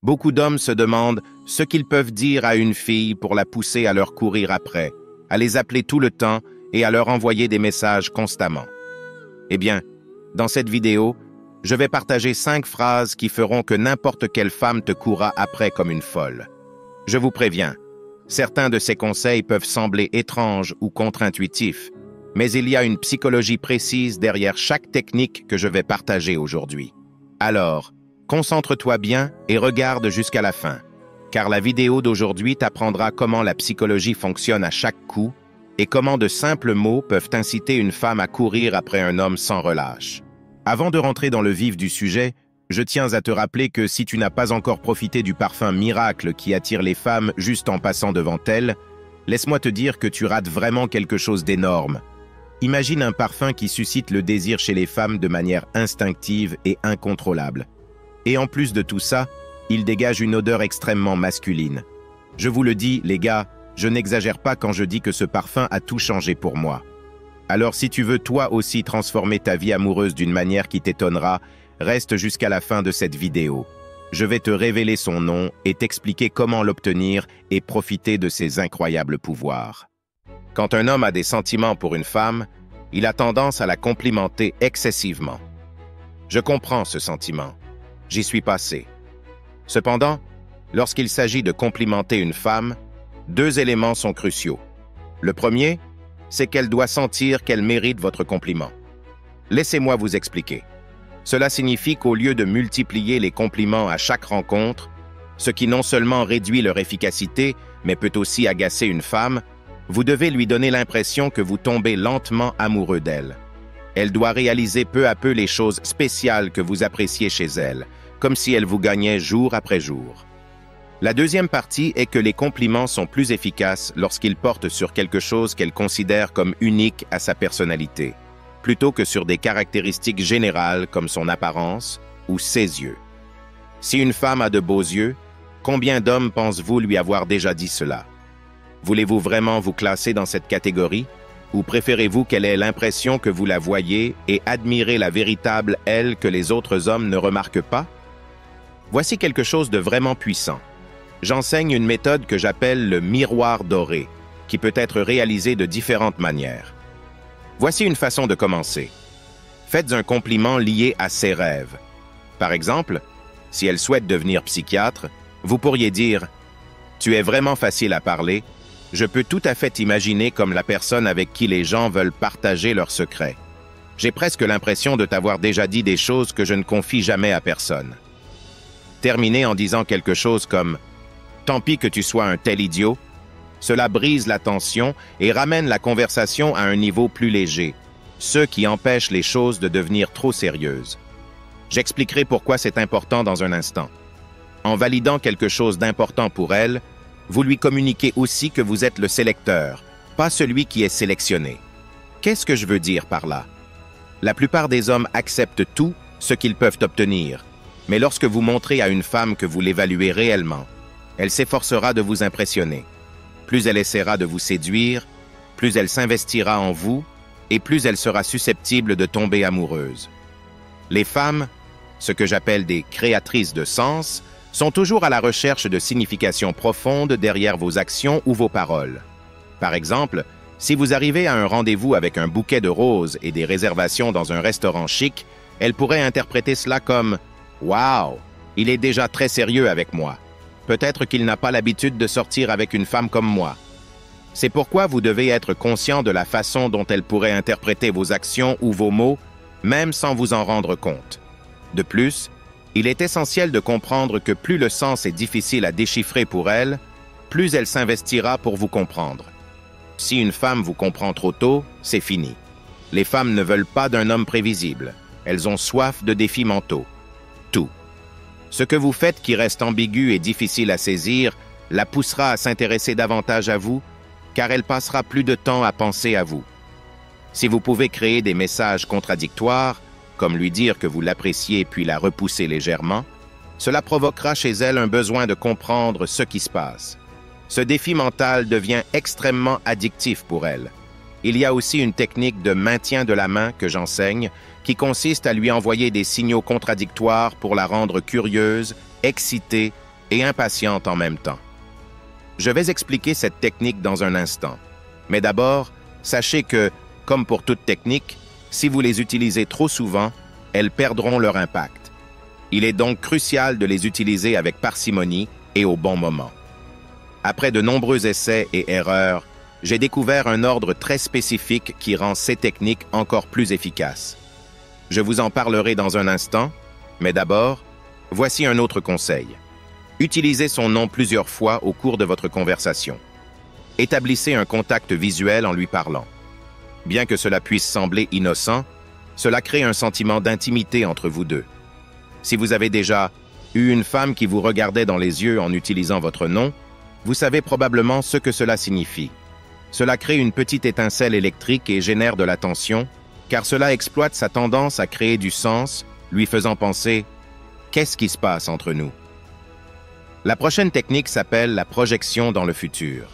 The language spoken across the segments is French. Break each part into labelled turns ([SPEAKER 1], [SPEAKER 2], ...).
[SPEAKER 1] Beaucoup d'hommes se demandent ce qu'ils peuvent dire à une fille pour la pousser à leur courir après, à les appeler tout le temps et à leur envoyer des messages constamment. Eh bien, dans cette vidéo, je vais partager 5 phrases qui feront que n'importe quelle femme te courra après comme une folle. Je vous préviens, certains de ces conseils peuvent sembler étranges ou contre-intuitifs, mais il y a une psychologie précise derrière chaque technique que je vais partager aujourd'hui. Alors, concentre-toi bien et regarde jusqu'à la fin, car la vidéo d'aujourd'hui t'apprendra comment la psychologie fonctionne à chaque coup et comment de simples mots peuvent inciter une femme à courir après un homme sans relâche. Avant de rentrer dans le vif du sujet, je tiens à te rappeler que si tu n'as pas encore profité du parfum miracle qui attire les femmes juste en passant devant elles, laisse-moi te dire que tu rates vraiment quelque chose d'énorme. Imagine un parfum qui suscite le désir chez les femmes de manière instinctive et incontrôlable. Et en plus de tout ça, il dégage une odeur extrêmement masculine. Je vous le dis, les gars, je n'exagère pas quand je dis que ce parfum a tout changé pour moi. Alors si tu veux toi aussi transformer ta vie amoureuse d'une manière qui t'étonnera, reste jusqu'à la fin de cette vidéo. Je vais te révéler son nom et t'expliquer comment l'obtenir et profiter de ses incroyables pouvoirs. Quand un homme a des sentiments pour une femme, il a tendance à la complimenter excessivement. Je comprends ce sentiment. J'y suis passé. Cependant, lorsqu'il s'agit de complimenter une femme, 2 éléments sont cruciaux. Le premier, c'est qu'elle doit sentir qu'elle mérite votre compliment. Laissez-moi vous expliquer. Cela signifie qu'au lieu de multiplier les compliments à chaque rencontre, ce qui non seulement réduit leur efficacité, mais peut aussi agacer une femme, vous devez lui donner l'impression que vous tombez lentement amoureux d'elle. Elle doit réaliser peu à peu les choses spéciales que vous appréciez chez elle, comme si elle vous gagnait jour après jour. La deuxième partie est que les compliments sont plus efficaces lorsqu'ils portent sur quelque chose qu'elle considère comme unique à sa personnalité, plutôt que sur des caractéristiques générales comme son apparence ou ses yeux. Si une femme a de beaux yeux, combien d'hommes pensez-vous lui avoir déjà dit cela? Voulez-vous vraiment vous classer dans cette catégorie? Ou préférez-vous qu'elle ait l'impression que vous la voyez et admirez la véritable elle que les autres hommes ne remarquent pas? Voici quelque chose de vraiment puissant. J'enseigne une méthode que j'appelle le miroir doré, qui peut être réalisée de différentes manières. Voici une façon de commencer. Faites un compliment lié à ses rêves. Par exemple, si elle souhaite devenir psychiatre, vous pourriez dire « Tu es vraiment facile à parler. Je peux tout à fait imaginer comme la personne avec qui les gens veulent partager leurs secrets. J'ai presque l'impression de t'avoir déjà dit des choses que je ne confie jamais à personne. » Terminez en disant quelque chose comme « Tant pis que tu sois un tel idiot », cela brise la tension et ramène la conversation à un niveau plus léger, ce qui empêche les choses de devenir trop sérieuses. J'expliquerai pourquoi c'est important dans un instant. En validant quelque chose d'important pour elle, vous lui communiquez aussi que vous êtes le sélecteur, pas celui qui est sélectionné. Qu'est-ce que je veux dire par là? La plupart des hommes acceptent tout ce qu'ils peuvent obtenir, mais lorsque vous montrez à une femme que vous l'évaluez réellement, elle s'efforcera de vous impressionner. Plus elle essaiera de vous séduire, plus elle s'investira en vous et plus elle sera susceptible de tomber amoureuse. Les femmes, ce que j'appelle des créatrices de sens, sont toujours à la recherche de significations profondes derrière vos actions ou vos paroles. Par exemple, si vous arrivez à un rendez-vous avec un bouquet de roses et des réservations dans un restaurant chic, elle pourrait interpréter cela comme « Wow, il est déjà très sérieux avec moi. Peut-être qu'il n'a pas l'habitude de sortir avec une femme comme moi. » C'est pourquoi vous devez être conscient de la façon dont elle pourrait interpréter vos actions ou vos mots, même sans vous en rendre compte. De plus, il est essentiel de comprendre que plus le sens est difficile à déchiffrer pour elle, plus elle s'investira pour vous comprendre. Si une femme vous comprend trop tôt, c'est fini. Les femmes ne veulent pas d'un homme prévisible. Elles ont soif de défis mentaux. Tout. Ce que vous faites qui reste ambigu et difficile à saisir la poussera à s'intéresser davantage à vous, car elle passera plus de temps à penser à vous. Si vous pouvez créer des messages contradictoires, comme lui dire que vous l'appréciez puis la repousser légèrement, cela provoquera chez elle un besoin de comprendre ce qui se passe. Ce défi mental devient extrêmement addictif pour elle. Il y a aussi une technique de maintien de la main que j'enseigne, qui consiste à lui envoyer des signaux contradictoires pour la rendre curieuse, excitée et impatiente en même temps. Je vais expliquer cette technique dans un instant. Mais d'abord, sachez que, comme pour toute technique, si vous les utilisez trop souvent, elles perdront leur impact. Il est donc crucial de les utiliser avec parcimonie et au bon moment. Après de nombreux essais et erreurs, j'ai découvert un ordre très spécifique qui rend ces techniques encore plus efficaces. Je vous en parlerai dans un instant, mais d'abord, voici un autre conseil. Utilisez son nom plusieurs fois au cours de votre conversation. Établissez un contact visuel en lui parlant. Bien que cela puisse sembler innocent, cela crée un sentiment d'intimité entre vous deux. Si vous avez déjà eu une femme qui vous regardait dans les yeux en utilisant votre nom, vous savez probablement ce que cela signifie. Cela crée une petite étincelle électrique et génère de l'attention, car cela exploite sa tendance à créer du sens, lui faisant penser « Qu'est-ce qui se passe entre nous ?» La prochaine technique s'appelle la projection dans le futur.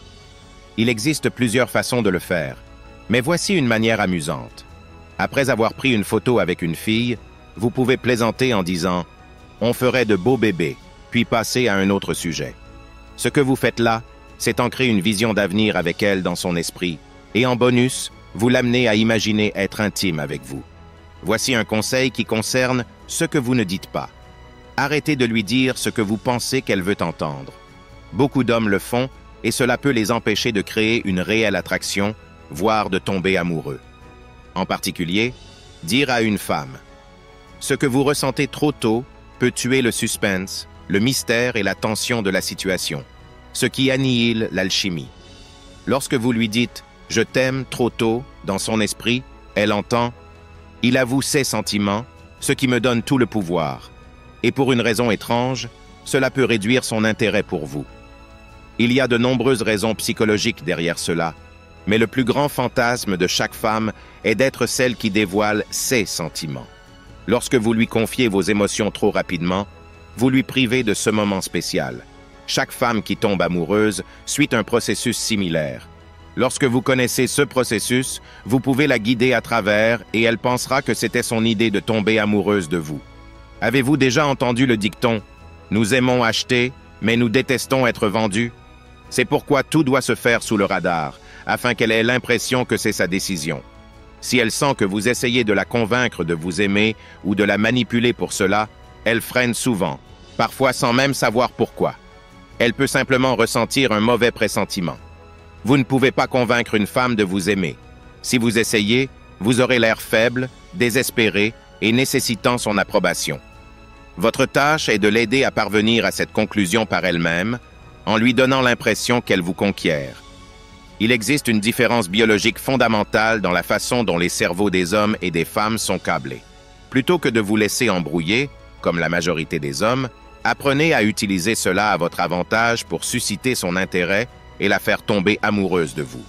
[SPEAKER 1] Il existe plusieurs façons de le faire, mais voici une manière amusante. Après avoir pris une photo avec une fille, vous pouvez plaisanter en disant « On ferait de beaux bébés », puis passer à un autre sujet. Ce que vous faites là, c'est ancrer une vision d'avenir avec elle dans son esprit, et en bonus, vous l'amenez à imaginer être intime avec vous. Voici un conseil qui concerne ce que vous ne dites pas. Arrêtez de lui dire ce que vous pensez qu'elle veut entendre. Beaucoup d'hommes le font, et cela peut les empêcher de créer une réelle attraction, voire de tomber amoureux. En particulier, dire à une femme « Ce que vous ressentez trop tôt peut tuer le suspense, le mystère et la tension de la situation, ce qui annihile l'alchimie. Lorsque vous lui dites « Je t'aime » trop tôt, dans son esprit, elle entend « Il avoue ses sentiments, ce qui me donne tout le pouvoir. » Et pour une raison étrange, cela peut réduire son intérêt pour vous. Il y a de nombreuses raisons psychologiques derrière cela, mais le plus grand fantasme de chaque femme est d'être celle qui dévoile ses sentiments. Lorsque vous lui confiez vos émotions trop rapidement, vous lui privez de ce moment spécial. Chaque femme qui tombe amoureuse suit un processus similaire. Lorsque vous connaissez ce processus, vous pouvez la guider à travers et elle pensera que c'était son idée de tomber amoureuse de vous. Avez-vous déjà entendu le dicton « Nous aimons acheter, mais nous détestons être vendus » C'est pourquoi tout doit se faire sous le radar, afin qu'elle ait l'impression que c'est sa décision. Si elle sent que vous essayez de la convaincre de vous aimer ou de la manipuler pour cela, elle freine souvent, parfois sans même savoir pourquoi. Elle peut simplement ressentir un mauvais pressentiment. Vous ne pouvez pas convaincre une femme de vous aimer. Si vous essayez, vous aurez l'air faible, désespéré et nécessitant son approbation. Votre tâche est de l'aider à parvenir à cette conclusion par elle-même, en lui donnant l'impression qu'elle vous conquiert. Il existe une différence biologique fondamentale dans la façon dont les cerveaux des hommes et des femmes sont câblés. Plutôt que de vous laisser embrouiller, comme la majorité des hommes, apprenez à utiliser cela à votre avantage pour susciter son intérêt et la faire tomber amoureuse de vous.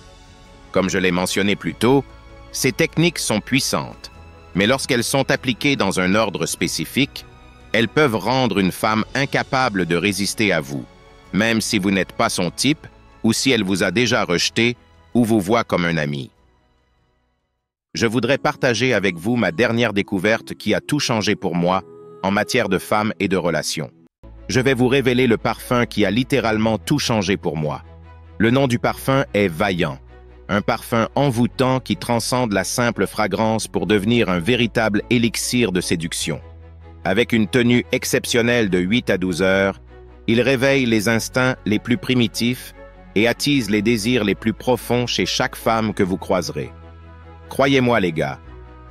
[SPEAKER 1] Comme je l'ai mentionné plus tôt, ces techniques sont puissantes, mais lorsqu'elles sont appliquées dans un ordre spécifique, elles peuvent rendre une femme incapable de résister à vous, même si vous n'êtes pas son type ou si elle vous a déjà rejeté ou vous voit comme un ami. Je voudrais partager avec vous ma dernière découverte qui a tout changé pour moi en matière de femmes et de relations. Je vais vous révéler le parfum qui a littéralement tout changé pour moi. Le nom du parfum est Vaillant, un parfum envoûtant qui transcende la simple fragrance pour devenir un véritable élixir de séduction. Avec une tenue exceptionnelle de 8 à 12 heures, il réveille les instincts les plus primitifs et attise les désirs les plus profonds chez chaque femme que vous croiserez. Croyez-moi les gars,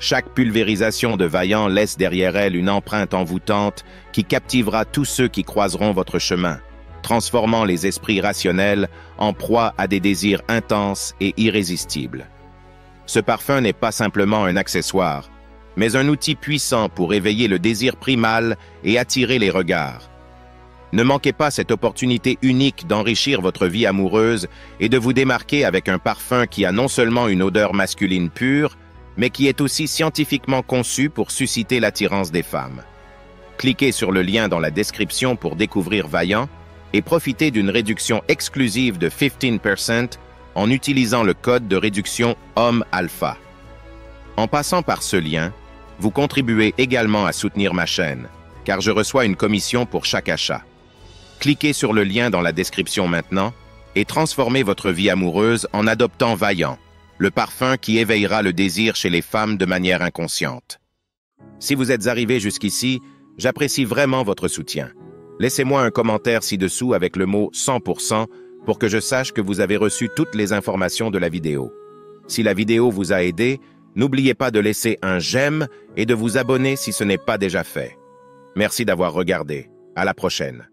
[SPEAKER 1] chaque pulvérisation de Vaillant laisse derrière elle une empreinte envoûtante qui captivera tous ceux qui croiseront votre chemin, transformant les esprits rationnels en proie à des désirs intenses et irrésistibles. Ce parfum n'est pas simplement un accessoire, mais un outil puissant pour éveiller le désir primal et attirer les regards. Ne manquez pas cette opportunité unique d'enrichir votre vie amoureuse et de vous démarquer avec un parfum qui a non seulement une odeur masculine pure, mais qui est aussi scientifiquement conçu pour susciter l'attirance des femmes. Cliquez sur le lien dans la description pour découvrir Vaillant et profitez d'une réduction exclusive de 15% en utilisant le code de réduction Homme Alpha. En passant par ce lien, vous contribuez également à soutenir ma chaîne, car je reçois une commission pour chaque achat. Cliquez sur le lien dans la description maintenant et transformez votre vie amoureuse en adoptant Vaillant, le parfum qui éveillera le désir chez les femmes de manière inconsciente. Si vous êtes arrivé jusqu'ici, j'apprécie vraiment votre soutien. Laissez-moi un commentaire ci-dessous avec le mot 100% pour que je sache que vous avez reçu toutes les informations de la vidéo. Si la vidéo vous a aidé, n'oubliez pas de laisser un j'aime et de vous abonner si ce n'est pas déjà fait. Merci d'avoir regardé. À la prochaine.